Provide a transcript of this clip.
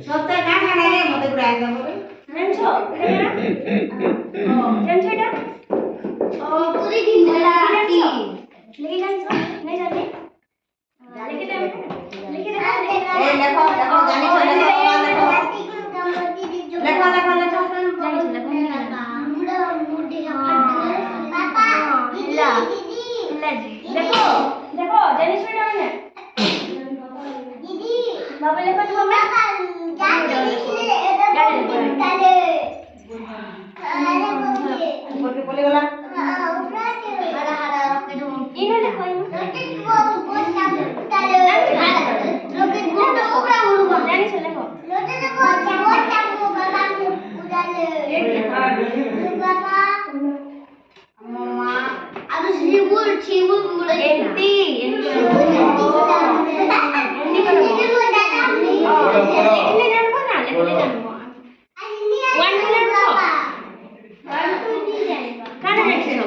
সত্যি কাকা নাইলে মতে পুরো একদম হবে জানছো এটা জানছো এটা পুরি ঢিলা লিখে জানছো नहीं জানি লিখে দাও লিখে দাও এই লেখো লেখো জানিস লেখো লেখো লেখো লেখো জানিস লেখো পাপা হিলা হিলাজি দেখো দেখো জানিস এটা মানে দিদি বাবা লেখো তো বাবা বলতে বলে গলা ইনো লেখো ইনো জানিস লেখো এন্টি এন্টি এন্টি করো লিখলে জানবো না লিখলে জানবো ওয়ান টু জানছো কানে জানছো